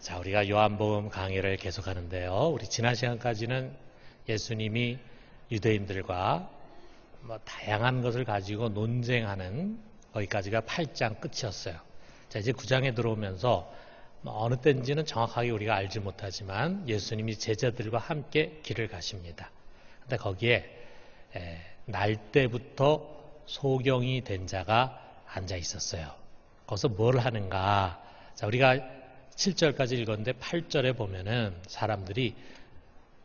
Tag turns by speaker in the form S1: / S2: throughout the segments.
S1: 자, 우리가 요한복음 강의를 계속하는데요. 우리 지난 시간까지는 예수님이 유대인들과 다양한 것을 가지고 논쟁하는 거기까지가 8장 끝이었어요. 자, 이제 9장에 들어오면서 어느 때인지는 정확하게 우리가 알지 못하지만 예수님이 제자들과 함께 길을 가십니다. 근데 거기에 날 때부터 소경이 된 자가 앉아 있었어요. 거기서 뭘 하는가? 자, 우리가 7절까지 읽었는데 8절에 보면은 사람들이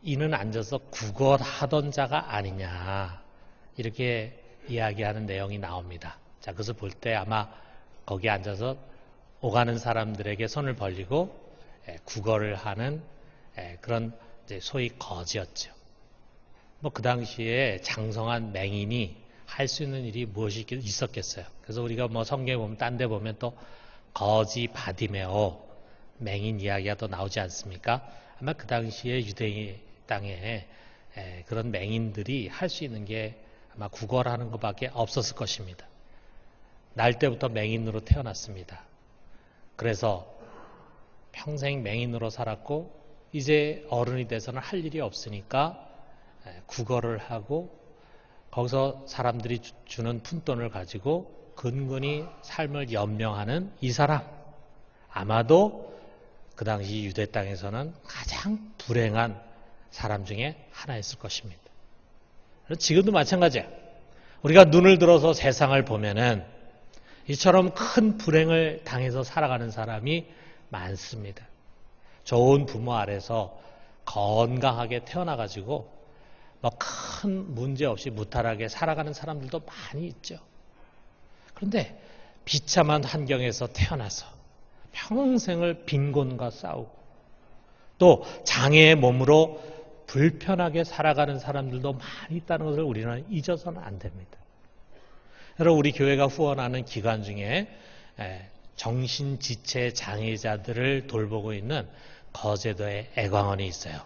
S1: 이는 앉아서 구걸하던 자가 아니냐 이렇게 이야기하는 내용이 나옵니다. 자, 그것을 볼 때 아마 거기에 앉아서 오가는 사람들에게 손을 벌리고 구걸을 하는 그런 이제 소위 거지였죠. 그 당시에 장성한 맹인이 할 수 있는 일이 무엇이 있었겠어요. 그래서 우리가 성경에 보면 딴 데 보면 또 거지 바디메오 맹인 이야기가 또 나오지 않습니까? 아마 그 당시에 유대인 땅에 그런 맹인들이 할 수 있는 게 아마 구걸하는 것밖에 없었을 것입니다. 날 때부터 맹인으로 태어났습니다. 그래서 평생 맹인으로 살았고 이제 어른이 돼서는 할 일이 없으니까 구걸을 하고 거기서 사람들이 주는 푼돈을 가지고 근근히 삶을 연명하는 이 사람, 아마도 그 당시 유대 땅에서는 가장 불행한 사람 중에 하나였을 것입니다. 지금도 마찬가지예요. 우리가 눈을 들어서 세상을 보면은 이처럼 큰 불행을 당해서 살아가는 사람이 많습니다. 좋은 부모 아래서 건강하게 태어나가지고 큰 문제 없이 무탈하게 살아가는 사람들도 많이 있죠. 그런데 비참한 환경에서 태어나서 평생을 빈곤과 싸우고 또 장애의 몸으로 불편하게 살아가는 사람들도 많이 있다는 것을 우리는 잊어서는 안 됩니다. 여러분, 우리 교회가 후원하는 기관 중에 정신지체 장애자들을 돌보고 있는 거제도의 애광원이 있어요.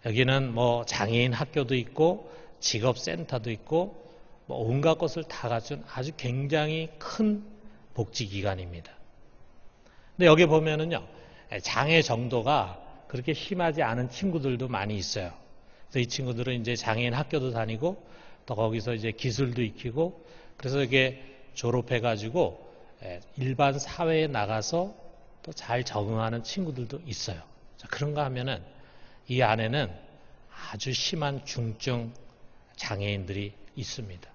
S1: 여기는 장애인 학교도 있고 직업센터도 있고 온갖 것을 다 갖춘 아주 굉장히 큰 복지기관입니다. 근데 여기 보면은요, 장애 정도가 그렇게 심하지 않은 친구들도 많이 있어요. 그래서 이 친구들은 이제 장애인 학교도 다니고 또 거기서 이제 기술도 익히고 그래서 이게 졸업해가지고 일반 사회에 나가서 또 잘 적응하는 친구들도 있어요. 자, 그런가 하면은 이 안에는 아주 심한 중증 장애인들이 있습니다.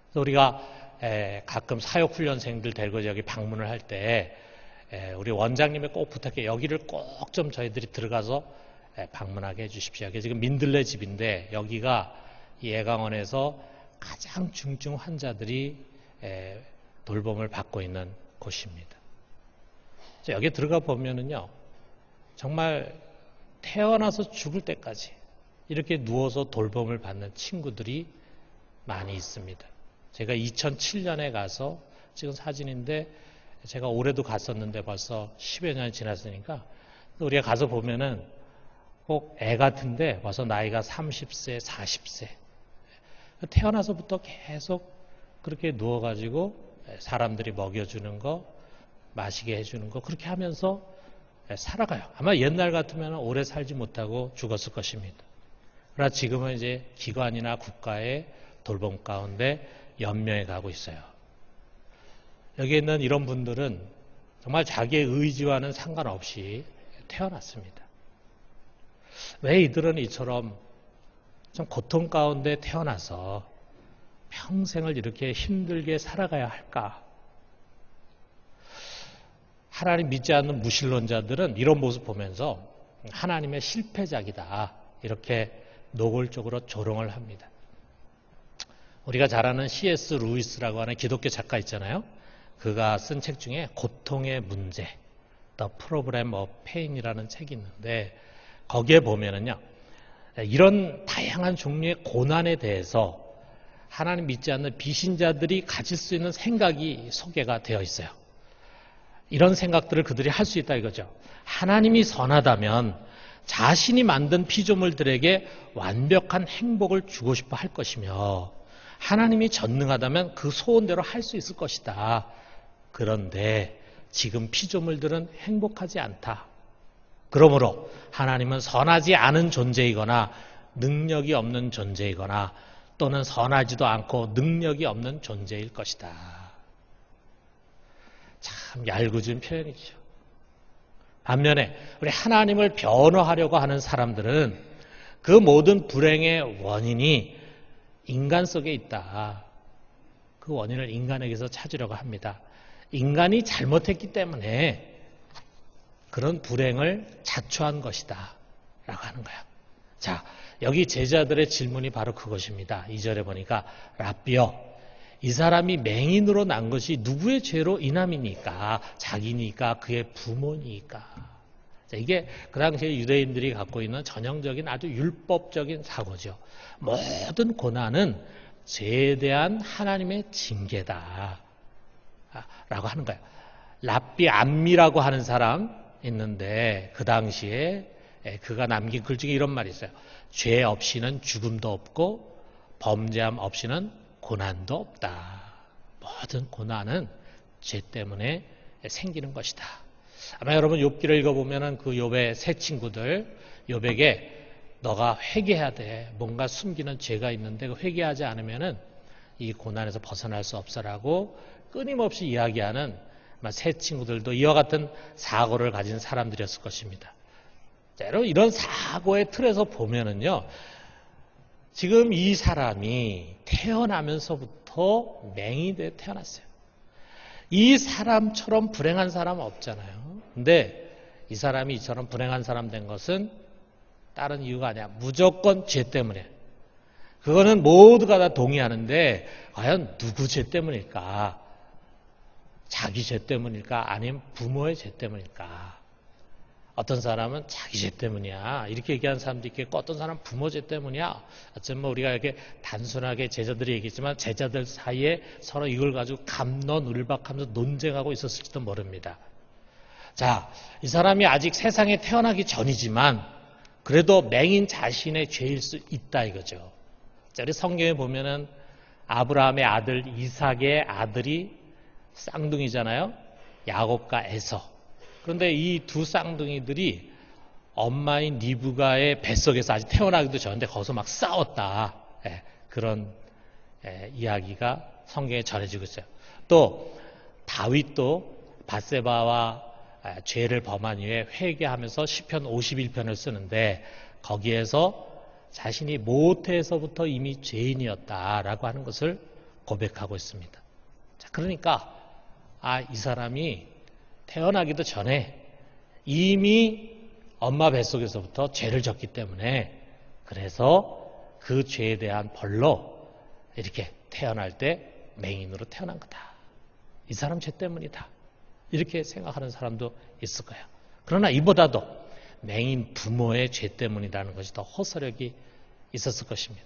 S1: 그래서 우리가 가끔 사역훈련생들 데리고 여기 방문을 할 때 우리 원장님이 꼭 부탁해 여기를 꼭 좀 저희들이 들어가서 방문하게 해주십시오. 지금 민들레 집인데 여기가 이 애광원에서 가장 중증 환자들이 돌봄을 받고 있는 곳입니다. 여기 들어가 보면은요, 정말 태어나서 죽을 때까지 이렇게 누워서 돌봄을 받는 친구들이 많이 있습니다. 제가 2007년에 가서 찍은 사진인데 제가 올해도 갔었는데 벌써 10여 년이 지났으니까 우리가 가서 보면은 꼭 애 같은데 벌써 나이가 30세, 40세. 태어나서부터 계속 그렇게 누워가지고 사람들이 먹여주는 거, 마시게 해주는 거 그렇게 하면서 살아가요. 아마 옛날 같으면 오래 살지 못하고 죽었을 것입니다. 그러나 지금은 이제 기관이나 국가의 돌봄 가운데 연명해 가고 있어요. 여기 있는 이런 분들은 정말 자기의 의지와는 상관없이 태어났습니다. 왜 이들은 이처럼 좀 고통 가운데 태어나서 평생을 이렇게 힘들게 살아가야 할까? 하나님 믿지 않는 무신론자들은 이런 모습 보면서 하나님의 실패작이다 이렇게 노골적으로 조롱을 합니다. 우리가 잘 아는 C.S. 루이스라고 하는 기독교 작가 있잖아요. 그가 쓴 책 중에 고통의 문제, The Problem of Pain이라는 책이 있는데 거기에 보면은요, 이런 다양한 종류의 고난에 대해서 하나님 믿지 않는 비신자들이 가질 수 있는 생각이 소개가 되어 있어요. 이런 생각들을 그들이 할 수 있다 이거죠. 하나님이 선하다면 자신이 만든 피조물들에게 완벽한 행복을 주고 싶어 할 것이며 하나님이 전능하다면 그 소원대로 할 수 있을 것이다. 그런데 지금 피조물들은 행복하지 않다. 그러므로 하나님은 선하지 않은 존재이거나 능력이 없는 존재이거나 또는 선하지도 않고 능력이 없는 존재일 것이다. 참 얄궂은 표현이죠. 반면에 우리 하나님을 변호하려고 하는 사람들은 그 모든 불행의 원인이 인간 속에 있다. 그 원인을 인간에게서 찾으려고 합니다. 인간이 잘못했기 때문에 그런 불행을 자초한 것이다 라고 하는 거야. 자, 여기 제자들의 질문이 바로 그것입니다. 2절에 보니까 랍비여, 이 사람이 맹인으로 난 것이 누구의 죄로 인함이니까? 자기니까? 그의 부모니까? 자, 이게 그 당시에 유대인들이 갖고 있는 전형적인 아주 율법적인 사고죠. 모든 고난은 죄에 대한 하나님의 징계다 라고 하는 거예요. 랍비 암미라고 하는 사람 있는데 그 당시에 그가 남긴 글 중에 이런 말이 있어요. 죄 없이는 죽음도 없고 범죄함 없이는 고난도 없다. 모든 고난은 죄 때문에 생기는 것이다. 아마 여러분 욥기를 읽어보면 그 욥의 세 친구들 욥에게 너가 회개해야 돼. 뭔가 숨기는 죄가 있는데 그 회개하지 않으면 이 고난에서 벗어날 수 없어라고 끊임없이 이야기하는 세 친구들도 이와 같은 사고를 가진 사람들이었을 것입니다. 자, 여러분 이런 사고의 틀에서 보면은요, 지금 이 사람이 태어나면서부터 맹인이 태어났어요. 이 사람처럼 불행한 사람은 없잖아요. 근데 이 사람이 이처럼 불행한 사람 된 것은 다른 이유가 아니야. 무조건 죄 때문에. 그거는 모두가 다 동의하는데 과연 누구 죄 때문일까? 자기 죄 때문일까? 아니면 부모의 죄 때문일까? 어떤 사람은 자기 죄 때문이야. 이렇게 얘기하는 사람도 있겠고 어떤 사람은 부모 죄 때문이야. 어쩌면 우리가 이렇게 단순하게 제자들이 얘기했지만 제자들 사이에 서로 이걸 가지고 갑론을박하면서 논쟁하고 있었을지도 모릅니다. 자, 이 사람이 아직 세상에 태어나기 전이지만 그래도 맹인 자신의 죄일 수 있다 이거죠. 자, 우리 성경에 보면은 아브라함의 아들 이삭의 아들이 쌍둥이잖아요. 야곱과 에서. 그런데 이 두 쌍둥이들이 엄마인 리브가의 뱃속에서 아직 태어나기도 전인데 거기서 막 싸웠다. 그런 이야기가 성경에 전해지고 있어요. 또 다윗도 밧세바와 죄를 범한 이후에 회개하면서 시편 51편을 쓰는데 거기에서 자신이 모태에서부터 이미 죄인이었다라고 하는 것을 고백하고 있습니다. 자, 그러니까 이 사람이 태어나기도 전에 이미 엄마 뱃속에서부터 죄를 졌기 때문에 그래서 그 죄에 대한 벌로 이렇게 태어날 때 맹인으로 태어난 거다. 이 사람 죄 때문이다. 이렇게 생각하는 사람도 있을 거예요. 그러나 이보다도 맹인 부모의 죄 때문이라는 것이 더 호소력이 있었을 것입니다.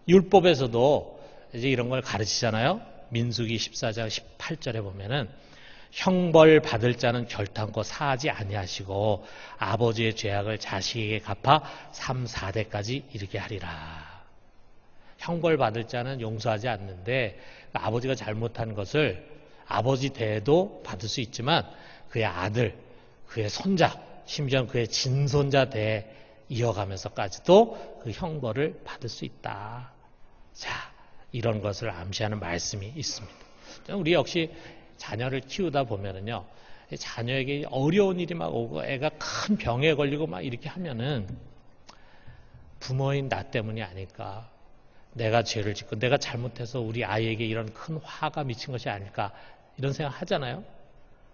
S1: 율법에서도 이제 이런 걸 가르치잖아요. 민수기 14장 18절에 보면은 형벌 받을 자는 결탄코 사하지 아니하시고 아버지의 죄악을 자식에게 갚아 3, 4대까지 이르게 하리라. 형벌 받을 자는 용서하지 않는데 아버지가 잘못한 것을 아버지 대에도 받을 수 있지만 그의 아들, 그의 손자, 심지어 그의 진손자 대에 이어가면서까지도 그 형벌을 받을 수 있다. 자, 이런 것을 암시하는 말씀이 있습니다. 우리 역시 자녀를 키우다 보면은요, 자녀에게 어려운 일이 막 오고 애가 큰 병에 걸리고 막 이렇게 하면은 부모인 나 때문이 아닐까. 내가 죄를 짓고 내가 잘못해서 우리 아이에게 이런 큰 화가 미친 것이 아닐까. 이런 생각 하잖아요.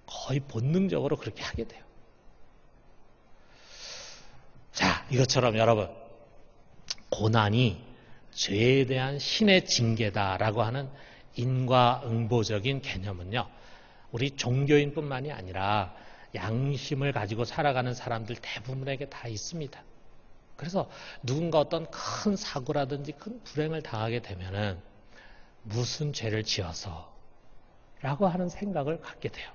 S1: 거의 본능적으로 그렇게 하게 돼요. 자, 이것처럼 여러분, 고난이 죄에 대한 신의 징계다라고 하는 인과응보적인 개념은요, 우리 종교인뿐만이 아니라 양심을 가지고 살아가는 사람들 대부분에게 다 있습니다. 그래서 누군가 어떤 큰 사고라든지 큰 불행을 당하게 되면은 무슨 죄를 지어서 라고 하는 생각을 갖게 돼요.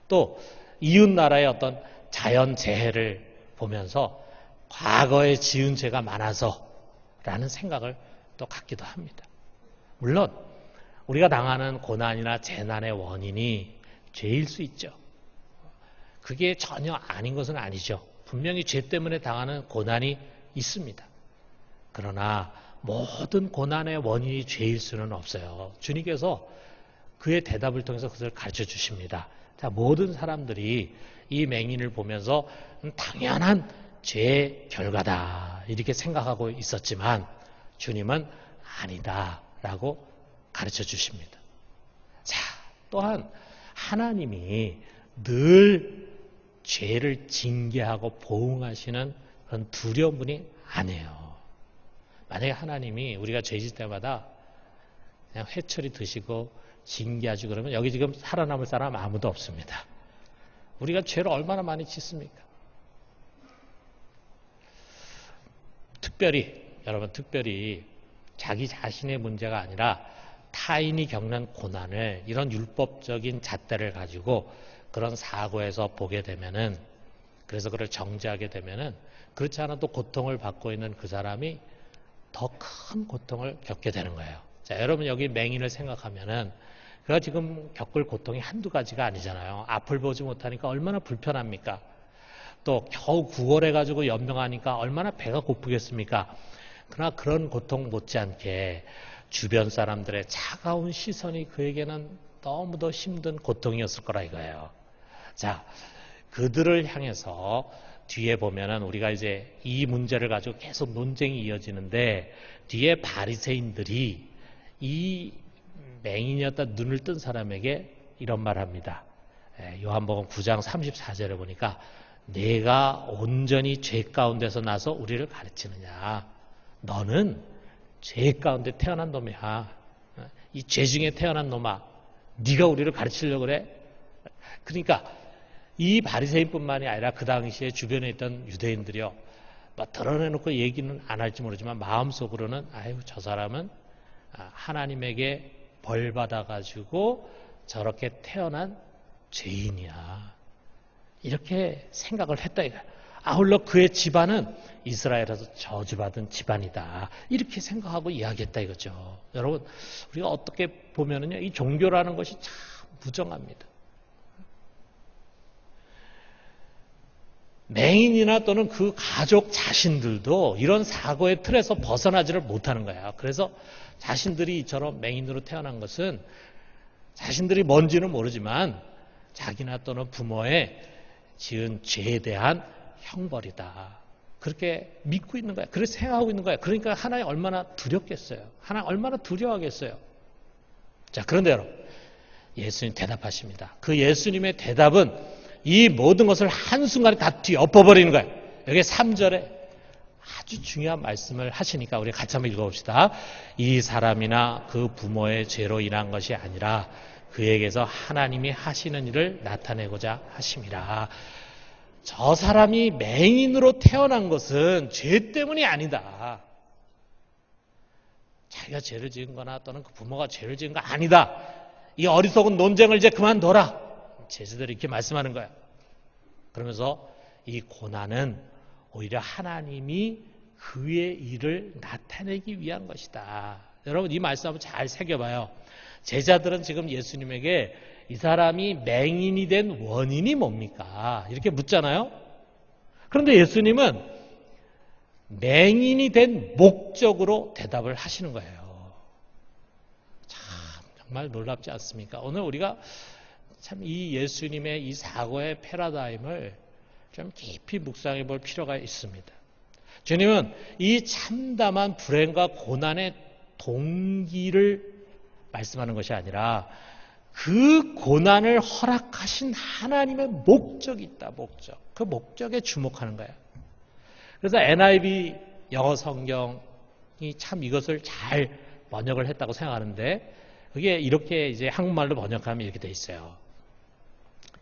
S1: 또 이웃나라의 어떤 자연재해를 보면서 과거에 지은 죄가 많아서 라는 생각을 또 갖기도 합니다. 물론 우리가 당하는 고난이나 재난의 원인이 죄일 수 있죠. 그게 전혀 아닌 것은 아니죠. 분명히 죄 때문에 당하는 고난이 있습니다. 그러나 모든 고난의 원인이 죄일 수는 없어요. 주님께서 그의 대답을 통해서 그것을 가르쳐 주십니다. 자, 모든 사람들이 이 맹인을 보면서 당연한 죄의 결과다 이렇게 생각하고 있었지만 주님은 아니다라고 가르쳐 주십니다. 자, 또한 하나님이 늘 죄를 징계하고 보응하시는 그런 두려운 분이 아니에요. 만약에 하나님이 우리가 죄질 때마다 그냥 회초리 드시고 징계하시고 그러면 여기 지금 살아남을 사람 아무도 없습니다. 우리가 죄를 얼마나 많이 짓습니까? 특별히 자기 자신의 문제가 아니라 타인이 겪는 고난을 이런 율법적인 잣대를 가지고 그런 사고에서 보게 되면은, 그래서 그걸 정죄하게 되면은 그렇지 않아도 고통을 받고 있는 그 사람이 더 큰 고통을 겪게 되는 거예요. 자, 여러분 여기 맹인을 생각하면은 그가 지금 겪을 고통이 한두 가지가 아니잖아요. 앞을 보지 못하니까 얼마나 불편합니까? 또 겨우 구걸해가지고 연명하니까 얼마나 배가 고프겠습니까? 그러나 그런 고통 못지않게 주변 사람들의 차가운 시선이 그에게는 너무도 힘든 고통이었을 거라 이거예요. 자, 그들을 향해서 뒤에 보면은 우리가 이제 이 문제를 가지고 계속 논쟁이 이어지는데 뒤에 바리새인들이 이 맹인이었다 눈을 뜬 사람에게 이런 말 합니다. 요한복음 9장 34절에 보니까 내가 온전히 죄 가운데서 나서 우리를 가르치느냐. 너는 죄 가운데 태어난 놈이야. 이 죄 중에 태어난 놈아. 네가 우리를 가르치려고 그래? 그러니까 이 바리새인뿐만이 아니라 그 당시에 주변에 있던 유대인들이요. 뭐 드러내놓고 얘기는 안 할지 모르지만 마음속으로는 아유 저 사람은 하나님에게 벌 받아가지고 저렇게 태어난 죄인이야. 이렇게 생각을 했다 이거야. 아울러 그의 집안은 이스라엘에서 저주받은 집안이다. 이렇게 생각하고 이야기했다 이거죠. 여러분 우리가 어떻게 보면은요, 이 종교라는 것이 참 무정합니다. 맹인이나 또는 그 가족 자신들도 이런 사고의 틀에서 벗어나지를 못하는 거야. 그래서 자신들이 이처럼 맹인으로 태어난 것은 자신들이 뭔지는 모르지만 자기나 또는 부모의 지은 죄에 대한 형벌이다. 그렇게 믿고 있는 거야. 그렇게 생각하고 있는 거야. 그러니까 하나님 얼마나 두렵겠어요. 하나님 얼마나 두려워하겠어요. 자, 그런데 여러분, 예수님 대답하십니다. 그 예수님의 대답은 이 모든 것을 한순간에 다 뒤엎어버리는 거예요. 여기 3절에 아주 중요한 말씀을 하시니까 우리 같이 한번 읽어봅시다. 이 사람이나 그 부모의 죄로 인한 것이 아니라 그에게서 하나님이 하시는 일을 나타내고자 하심이라. 저 사람이 맹인으로 태어난 것은 죄 때문이 아니다. 자기가 죄를 지은 거나 또는 그 부모가 죄를 지은 거 아니다. 이 어리석은 논쟁을 이제 그만둬라. 제자들이 이렇게 말씀하는 거야. 그러면서 이 고난은 오히려 하나님이 그의 일을 나타내기 위한 것이다. 여러분 이 말씀 한번 잘 새겨봐요. 제자들은 지금 예수님에게 이 사람이 맹인이 된 원인이 뭡니까? 이렇게 묻잖아요. 그런데 예수님은 맹인이 된 목적으로 대답을 하시는 거예요. 참 정말 놀랍지 않습니까? 오늘 우리가 참 이 예수님의 이 사고의 패러다임을 좀 깊이 묵상해 볼 필요가 있습니다. 주님은 이 참담한 불행과 고난의 동기를 말씀하는 것이 아니라 그 고난을 허락하신 하나님의 목적이 있다. 목적. 그 목적에 주목하는 거예요. 그래서 NIV 영어 성경이 참 이것을 잘 번역을 했다고 생각하는데 그게 이렇게 이제 한국말로 번역하면 이렇게 돼 있어요.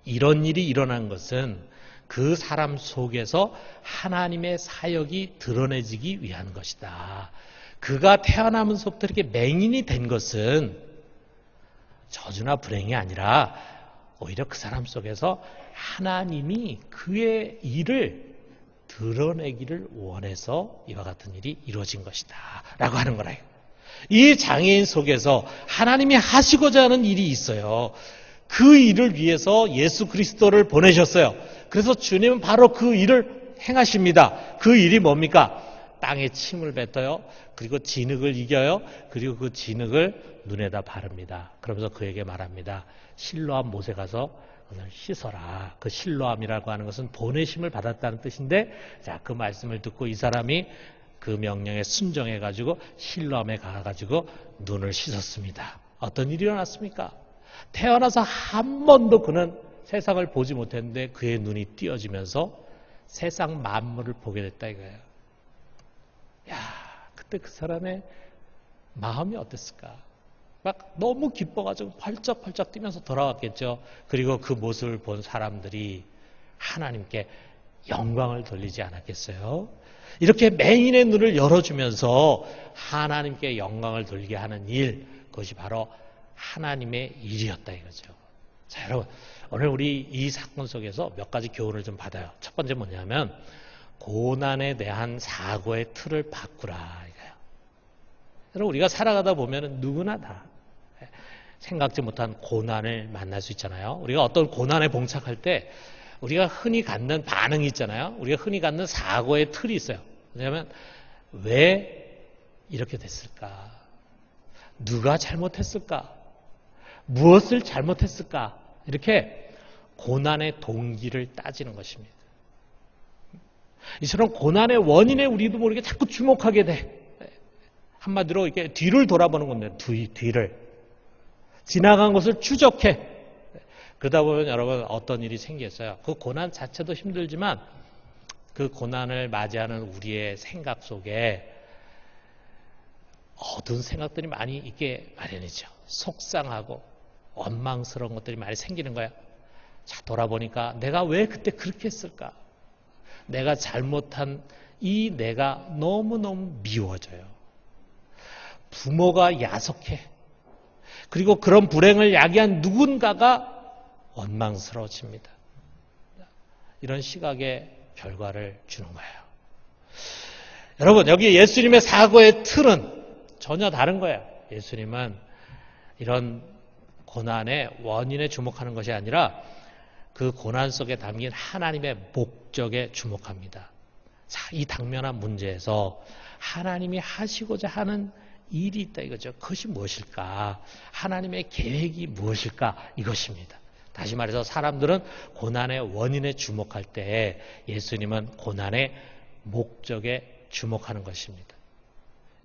S1: 이런 일이 일어난 것은 그 사람 속에서 하나님의 사역이 드러내지기 위한 것이다. 그가 태어나면서부터 이렇게 맹인이 된 것은 저주나 불행이 아니라 오히려 그 사람 속에서 하나님이 그의 일을 드러내기를 원해서 이와 같은 일이 이루어진 것이다 라고 하는 거라요. 이 장애인 속에서 하나님이 하시고자 하는 일이 있어요. 그 일을 위해서 예수 그리스도를 보내셨어요. 그래서 주님은 바로 그 일을 행하십니다. 그 일이 뭡니까? 땅에 침을 뱉어요. 그리고 진흙을 이겨요. 그리고 그 진흙을 눈에다 바릅니다. 그러면서 그에게 말합니다. 실로암 못에 가서 그것을 씻어라. 그 실로암이라고 하는 것은 보내심을 받았다는 뜻인데, 자, 그 말씀을 듣고 이 사람이 그 명령에 순종해가지고 실로암에 가가지고 눈을 씻었습니다. 어떤 일이 일어났습니까? 태어나서 한 번도 그는 세상을 보지 못했는데 그의 눈이 띄어지면서 세상 만물을 보게 됐다 이거예요. 야, 그때 그 사람의 마음이 어땠을까? 막 너무 기뻐가지고 펄쩍펄쩍 뛰면서 돌아왔겠죠. 그리고 그 모습을 본 사람들이 하나님께 영광을 돌리지 않았겠어요? 이렇게 맹인의 눈을 열어주면서 하나님께 영광을 돌리게 하는 일, 그것이 바로 하나님의 일이었다 이거죠. 자, 여러분, 오늘 우리 이 사건 속에서 몇 가지 교훈을 좀 받아요. 첫 번째 뭐냐면 고난에 대한 사고의 틀을 바꾸라 이거예요. 여러분, 우리가 살아가다 보면 누구나 다 생각지 못한 고난을 만날 수 있잖아요. 우리가 어떤 고난에 봉착할 때 우리가 흔히 갖는 반응이 있잖아요. 우리가 흔히 갖는 사고의 틀이 있어요. 왜냐하면 왜 이렇게 됐을까? 누가 잘못했을까? 무엇을 잘못했을까? 이렇게 고난의 동기를 따지는 것입니다. 이처럼 고난의 원인에 우리도 모르게 자꾸 주목하게 돼. 한마디로 이렇게 뒤를 돌아보는 건데, 뒤를. 지나간 것을 추적해. 그러다 보면 여러분 어떤 일이 생겼어요. 그 고난 자체도 힘들지만 그 고난을 맞이하는 우리의 생각 속에 어두운 생각들이 많이 있게 마련이죠. 속상하고 원망스러운 것들이 많이 생기는 거예요. 자, 돌아보니까 내가 왜 그때 그렇게 했을까? 내가 잘못한 이 내가 너무너무 미워져요. 부모가 야속해. 그리고 그런 불행을 야기한 누군가가 원망스러워집니다. 이런 시각의 결과를 주는 거예요. 여러분, 여기 예수님의 사고의 틀은 전혀 다른 거예요. 예수님은 이런 고난의 원인에 주목하는 것이 아니라 그 고난 속에 담긴 하나님의 목적에 주목합니다. 자, 이 당면한 문제에서 하나님이 하시고자 하는 일이 있다 이거죠. 그것이 무엇일까? 하나님의 계획이 무엇일까? 이것입니다. 다시 말해서 사람들은 고난의 원인에 주목할 때 예수님은 고난의 목적에 주목하는 것입니다.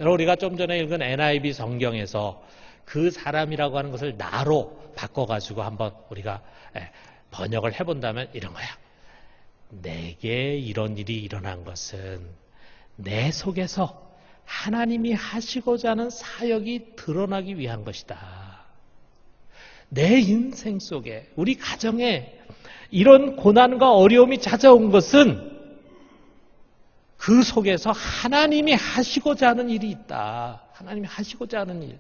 S1: 여러분, 우리가 좀 전에 읽은 NIV 성경에서 그 사람이라고 하는 것을 나로 바꿔가지고 한번 우리가 번역을 해본다면 이런 거야. 내게 이런 일이 일어난 것은 내 속에서 하나님이 하시고자 하는 사역이 드러나기 위한 것이다. 내 인생 속에, 우리 가정에 이런 고난과 어려움이 찾아온 것은 그 속에서 하나님이 하시고자 하는 일이 있다. 하나님이 하시고자 하는 일.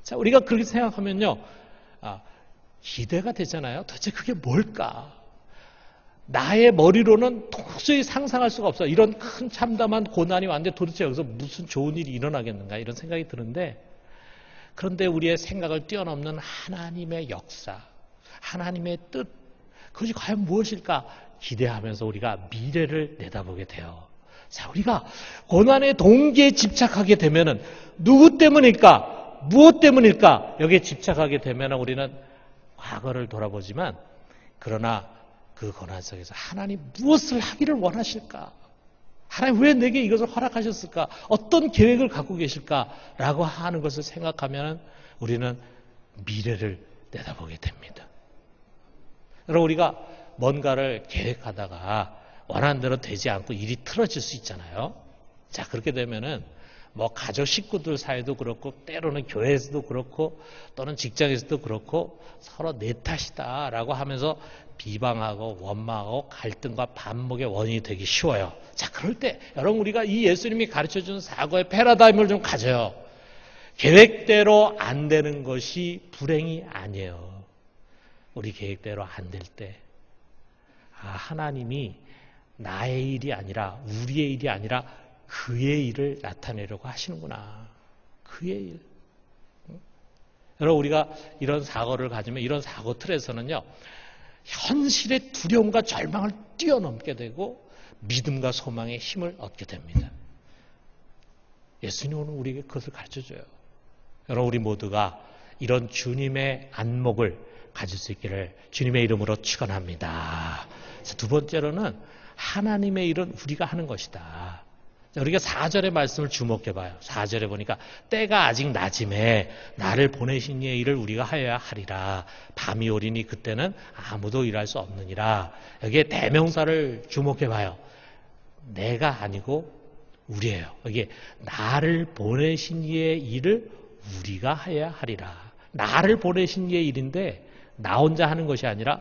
S1: 자, 우리가 그렇게 생각하면요, 기대가 되잖아요. 도대체 그게 뭘까? 나의 머리로는 도저히 상상할 수가 없어. 이런 큰 참담한 고난이 왔는데 도대체 여기서 무슨 좋은 일이 일어나겠는가? 이런 생각이 드는데, 그런데 우리의 생각을 뛰어넘는 하나님의 역사, 하나님의 뜻, 그것이 과연 무엇일까? 기대하면서 우리가 미래를 내다보게 돼요. 자, 우리가 고난의 동기에 집착하게 되면은 누구 때문일까? 무엇 때문일까? 여기에 집착하게 되면 우리는 과거를 돌아보지만, 그러나 그 고난 속에서 하나님 무엇을 하기를 원하실까? 하나님 왜 내게 이것을 허락하셨을까? 어떤 계획을 갖고 계실까라고 하는 것을 생각하면 우리는 미래를 내다보게 됩니다. 여러분, 우리가 뭔가를 계획하다가 원하는 대로 되지 않고 일이 틀어질 수 있잖아요. 자, 그렇게 되면은 뭐 가족 식구들 사이도 그렇고 때로는 교회에서도 그렇고 또는 직장에서도 그렇고 서로 내 탓이다라고 하면서 비방하고 원망하고 갈등과 반목의 원인이 되기 쉬워요. 자, 그럴 때 여러분, 우리가 이 예수님이 가르쳐주는 사고의 패러다임을 좀 가져요. 계획대로 안 되는 것이 불행이 아니에요. 우리 계획대로 안 될 때 하나님이 나의 일이 아니라 우리의 일이 아니라 그의 일을 나타내려고 하시는구나. 그의 일. 여러분 우리가 이런 사고를 가지면 이런 사고 틀에서는요. 현실의 두려움과 절망을 뛰어넘게 되고 믿음과 소망의 힘을 얻게 됩니다. 예수님은 우리에게 그것을 가르쳐줘요. 여러분 우리 모두가 이런 주님의 안목을 가질 수 있기를 주님의 이름으로 축원합니다. 두 번째로는 하나님의 일은 우리가 하는 것이다. 우리가 4절의 말씀을 주목해 봐요. 4절에 보니까 때가 아직 낮음에 나를 보내신 이의 일을 우리가 하여야 하리라. 밤이 오리니 그때는 아무도 일할 수 없느니라. 여기에 대명사를 주목해 봐요. 내가 아니고 우리예요. 여기에 나를 보내신 이의 일을 우리가 하여야 하리라. 나를 보내신 이의 일인데 나 혼자 하는 것이 아니라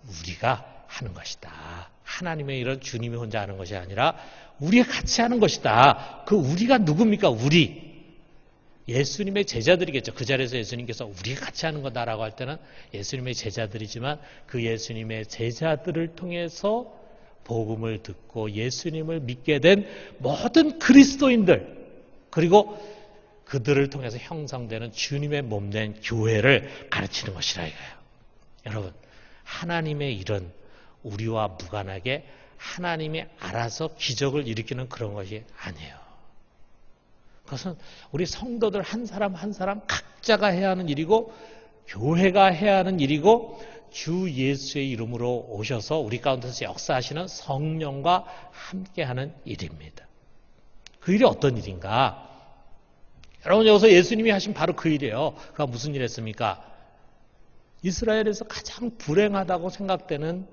S1: 우리가 하는 것이다. 하나님의 일은 주님이 혼자 하는 것이 아니라 우리가 같이 하는 것이다. 그 우리가 누굽니까? 우리. 예수님의 제자들이겠죠. 그 자리에서 예수님께서 우리가 같이 하는 거다라고 할 때는 예수님의 제자들이지만 그 예수님의 제자들을 통해서 복음을 듣고 예수님을 믿게 된 모든 그리스도인들 그리고 그들을 통해서 형성되는 주님의 몸된 교회를 가르치는 것이라 이거예요. 여러분 하나님의 일은 우리와 무관하게 하나님이 알아서 기적을 일으키는 그런 것이 아니에요. 그것은 우리 성도들 한 사람 한 사람 각자가 해야 하는 일이고 교회가 해야 하는 일이고 주 예수의 이름으로 오셔서 우리 가운데서 역사하시는 성령과 함께하는 일입니다. 그 일이 어떤 일인가? 여러분 여기서 예수님이 하신 바로 그 일이에요. 그가 무슨 일 했습니까? 이스라엘에서 가장 불행하다고 생각되는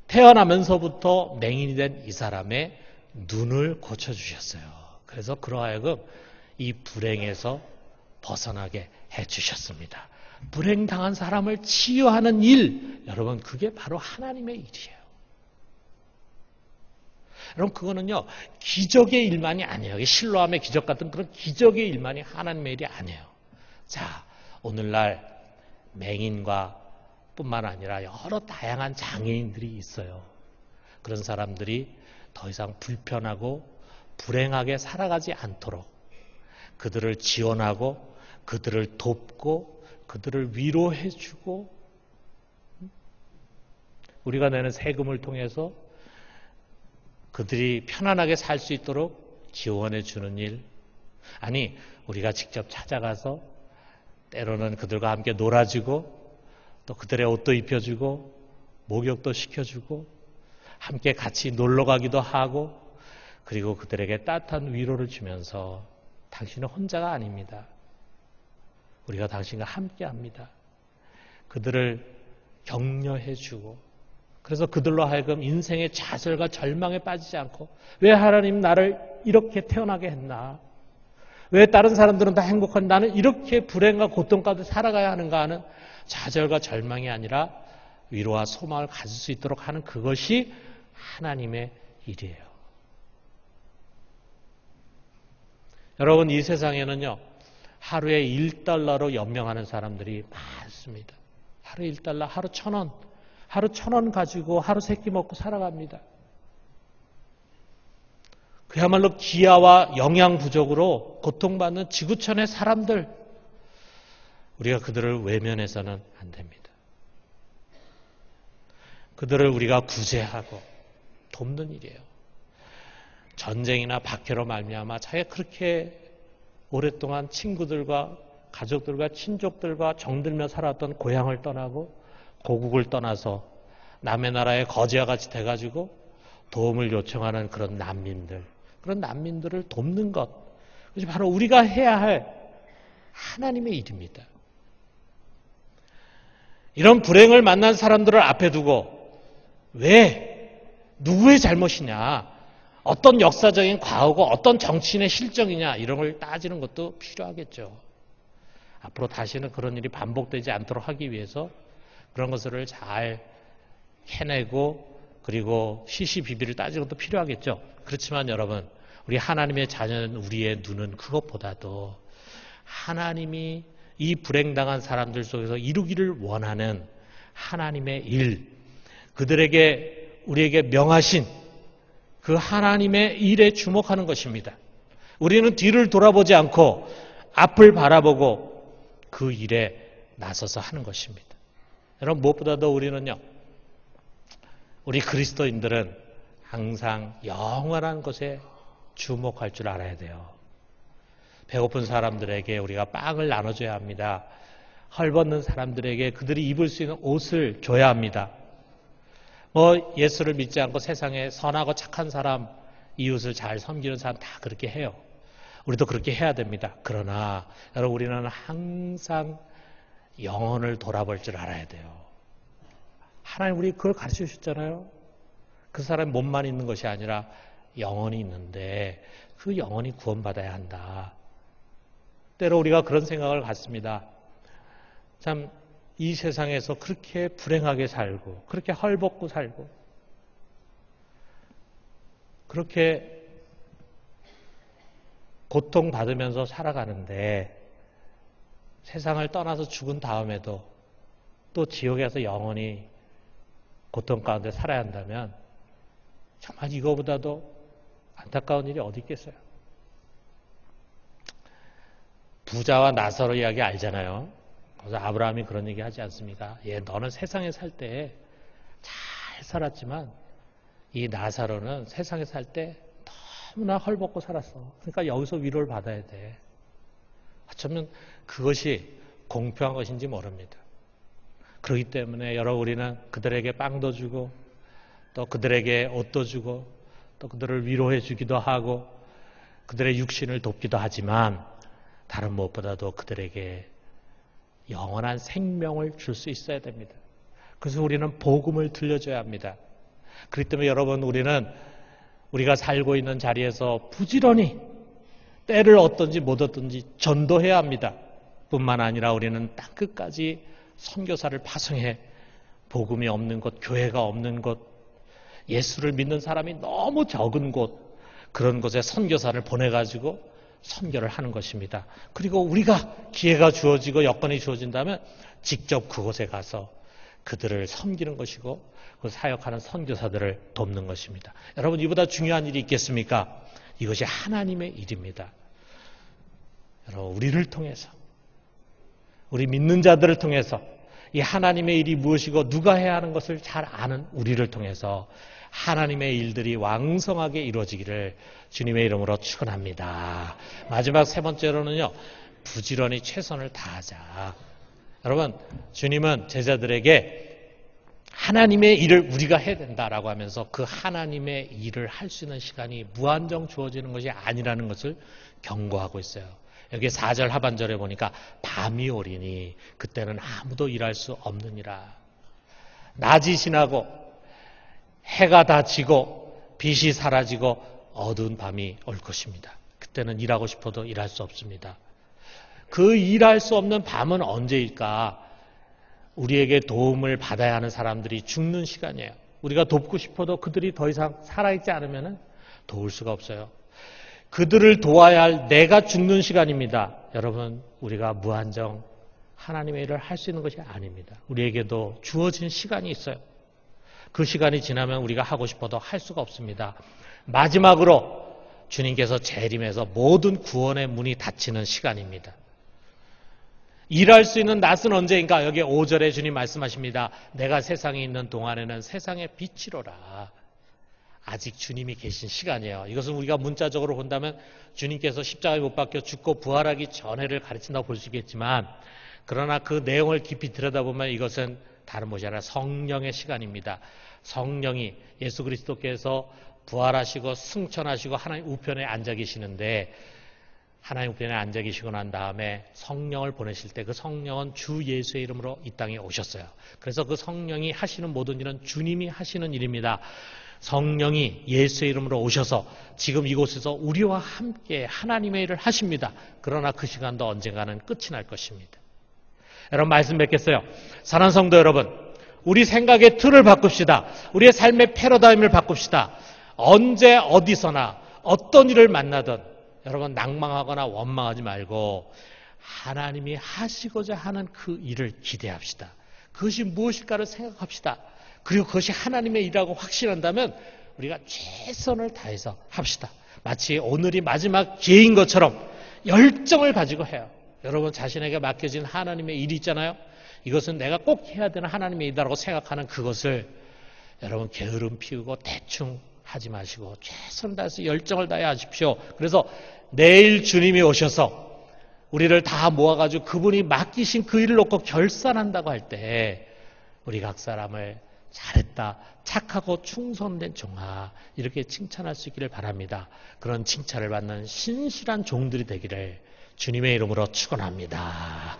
S1: 태어나면서부터 맹인이 된 이 사람의 눈을 고쳐주셨어요. 그래서 그러하여금 이 불행에서 벗어나게 해주셨습니다. 불행당한 사람을 치유하는 일, 여러분 그게 바로 하나님의 일이에요. 여러분 그거는요 기적의 일만이 아니에요. 실로암의 기적 같은 그런 기적의 일만이 하나님의 일이 아니에요. 자, 오늘날 맹인과 뿐만 아니라 여러 다양한 장애인들이 있어요. 그런 사람들이 더 이상 불편하고 불행하게 살아가지 않도록 그들을 지원하고 그들을 돕고 그들을 위로해주고 우리가 내는 세금을 통해서 그들이 편안하게 살 수 있도록 지원해 주는 일, 아니 우리가 직접 찾아가서 때로는 그들과 함께 놀아주고 또 그들의 옷도 입혀주고 목욕도 시켜주고 함께 같이 놀러가기도 하고 그리고 그들에게 따뜻한 위로를 주면서 당신은 혼자가 아닙니다. 우리가 당신과 함께합니다. 그들을 격려해주고 그래서 그들로 하여금 인생의 좌절과 절망에 빠지지 않고 왜 하나님 나를 이렇게 태어나게 했나? 왜 다른 사람들은 다 행복한 나는 이렇게 불행과 고통 가운데 살아가야 하는가 하는 좌절과 절망이 아니라 위로와 소망을 가질 수 있도록 하는 그것이 하나님의 일이에요. 여러분 이 세상에는요 하루에 1달러로 연명하는 사람들이 많습니다. 하루 1달러, 하루 1,000원, 하루 1,000원 가지고 하루 세 끼 먹고 살아갑니다. 그야말로 기아와 영양 부족으로 고통받는 지구촌의 사람들, 우리가 그들을 외면해서는 안 됩니다. 그들을 우리가 구제하고 돕는 일이에요. 전쟁이나 박해로 말미암아 자기가 그렇게 오랫동안 친구들과 가족들과 친족들과 정들며 살았던 고향을 떠나고 고국을 떠나서 남의 나라의 거지와 같이 돼가지고 도움을 요청하는 그런 난민들을 돕는 것, 그것이 바로 우리가 해야 할 하나님의 일입니다. 이런 불행을 만난 사람들을 앞에 두고 왜 누구의 잘못이냐, 어떤 역사적인 과거고 어떤 정치인의 실정이냐 이런 걸 따지는 것도 필요하겠죠. 앞으로 다시는 그런 일이 반복되지 않도록 하기 위해서 그런 것을 잘 해내고 그리고 시시비비를 따지는 것도 필요하겠죠. 그렇지만 여러분, 우리 하나님의 자녀는 우리의 눈은 그것보다도 하나님이 이 불행당한 사람들 속에서 이루기를 원하는 하나님의 일, 그들에게 우리에게 명하신 그 하나님의 일에 주목하는 것입니다. 우리는 뒤를 돌아보지 않고 앞을 바라보고 그 일에 나서서 하는 것입니다. 여러분, 무엇보다도 우리는요, 우리 그리스도인들은 항상 영원한 것에 주목할 줄 알아야 돼요. 배고픈 사람들에게 우리가 빵을 나눠줘야 합니다. 헐벗는 사람들에게 그들이 입을 수 있는 옷을 줘야 합니다. 예수를 믿지 않고 세상에 선하고 착한 사람, 이웃을 잘 섬기는 사람 다 그렇게 해요. 우리도 그렇게 해야 됩니다. 그러나 여러분, 우리는 항상 영혼을 돌아볼 줄 알아야 돼요. 하나님 우리 그걸 가르쳐 주셨잖아요. 그 사람의 몸만 있는 것이 아니라 영혼이 있는데 그 영혼이 구원받아야 한다. 때로 우리가 그런 생각을 갖습니다. 참 이 세상에서 그렇게 불행하게 살고 그렇게 헐벗고 살고 그렇게 고통받으면서 살아가는데 세상을 떠나서 죽은 다음에도 또 지옥에서 영원히 고통 가운데 살아야 한다면 정말 이거보다도 안타까운 일이 어디 있겠어요? 부자와 나사로 이야기 알잖아요. 그래서 아브라함이 그런 얘기 하지 않습니까? 너는 세상에 살 때 잘 살았지만 이 나사로는 세상에 살 때 너무나 헐벗고 살았어. 그러니까 여기서 위로를 받아야 돼. 어쩌면 그것이 공평한 것인지 모릅니다. 그렇기 때문에 여러분, 우리는 그들에게 빵도 주고 또 그들에게 옷도 주고 또 그들을 위로해 주기도 하고 그들의 육신을 돕기도 하지만 다른 무엇보다도 그들에게 영원한 생명을 줄 수 있어야 됩니다. 그래서 우리는 복음을 들려줘야 합니다. 그렇기 때문에 여러분, 우리가 살고 있는 자리에서 부지런히 때를 얻든지 못 얻든지 전도해야 합니다. 뿐만 아니라 우리는 땅끝까지 선교사를 파송해 복음이 없는 곳, 교회가 없는 곳, 예수를 믿는 사람이 너무 적은 곳, 그런 곳에 선교사를 보내가지고 선교를 하는 것입니다. 그리고 우리가 기회가 주어지고 여건이 주어진다면 직접 그곳에 가서 그들을 섬기는 것이고 그 사역하는 선교사들을 돕는 것입니다. 여러분, 이보다 중요한 일이 있겠습니까? 이것이 하나님의 일입니다. 여러분, 우리를 통해서, 우리 믿는 자들을 통해서 이 하나님의 일이 무엇이고 누가 해야 하는 것을 잘 아는 우리를 통해서 하나님의 일들이 왕성하게 이루어지기를 주님의 이름으로 축원합니다. 마지막 세 번째로는요, 부지런히 최선을 다하자. 여러분, 주님은 제자들에게 하나님의 일을 우리가 해야 된다라고 하면서 그 하나님의 일을 할 수 있는 시간이 무한정 주어지는 것이 아니라는 것을 경고하고 있어요. 여기 4절 하반절에 보니까 밤이 오리니 그때는 아무도 일할 수 없느니라. 낮이 지나고 해가 다 지고 빛이 사라지고 어두운 밤이 올 것입니다. 그때는 일하고 싶어도 일할 수 없습니다. 그 일할 수 없는 밤은 언제일까? 우리에게 도움을 받아야 하는 사람들이 죽는 시간이에요. 우리가 돕고 싶어도 그들이 더 이상 살아있지 않으면 도울 수가 없어요. 그들을 도와야 할 내가 죽는 시간입니다. 여러분, 우리가 무한정 하나님의 일을 할 수 있는 것이 아닙니다. 우리에게도 주어진 시간이 있어요. 그 시간이 지나면 우리가 하고 싶어도 할 수가 없습니다. 마지막으로 주님께서 재림해서 모든 구원의 문이 닫히는 시간입니다. 일할 수 있는 낮은 언제인가? 여기 5절에 주님 말씀하십니다. 내가 세상에 있는 동안에는 세상의 빛이로라. 아직 주님이 계신 시간이에요. 이것은 우리가 문자적으로 본다면 주님께서 십자가에 못 박혀 죽고 부활하기 전에를 가르친다고 볼 수 있겠지만, 그러나 그 내용을 깊이 들여다보면 이것은 다른 것이 아니라 성령의 시간입니다. 성령이 예수 그리스도께서 부활하시고 승천하시고 하나님 우편에 앉아 계시는데, 하나님 우편에 앉아 계시고 난 다음에 성령을 보내실 때 그 성령은 주 예수의 이름으로 이 땅에 오셨어요. 그래서 그 성령이 하시는 모든 일은 주님이 하시는 일입니다. 성령이 예수의 이름으로 오셔서 지금 이곳에서 우리와 함께 하나님의 일을 하십니다. 그러나 그 시간도 언젠가는 끝이 날 것입니다. 여러분, 말씀 뵙겠어요. 사랑하는 성도 여러분, 우리 생각의 틀을 바꿉시다. 우리의 삶의 패러다임을 바꿉시다. 언제 어디서나 어떤 일을 만나든 여러분, 낭망하거나 원망하지 말고 하나님이 하시고자 하는 그 일을 기대합시다. 그것이 무엇일까를 생각합시다. 그리고 그것이 하나님의 일이라고 확신한다면 우리가 최선을 다해서 합시다. 마치 오늘이 마지막 기회인 것처럼 열정을 가지고 해요. 여러분 자신에게 맡겨진 하나님의 일이 있잖아요. 이것은 내가 꼭 해야 되는 하나님의 일이라고 생각하는 그것을 여러분 게으름 피우고 대충 하지 마시고 최선을 다해서 열정을 다해 하십시오. 그래서 내일 주님이 오셔서 우리를 다 모아가지고 그분이 맡기신 그 일을 놓고 결산한다고 할 때 우리 각 사람을 잘했다, 착하고 충성된 종아 이렇게 칭찬할 수 있기를 바랍니다. 그런 칭찬을 받는 신실한 종들이 되기를 주님의 이름으로 축원합니다.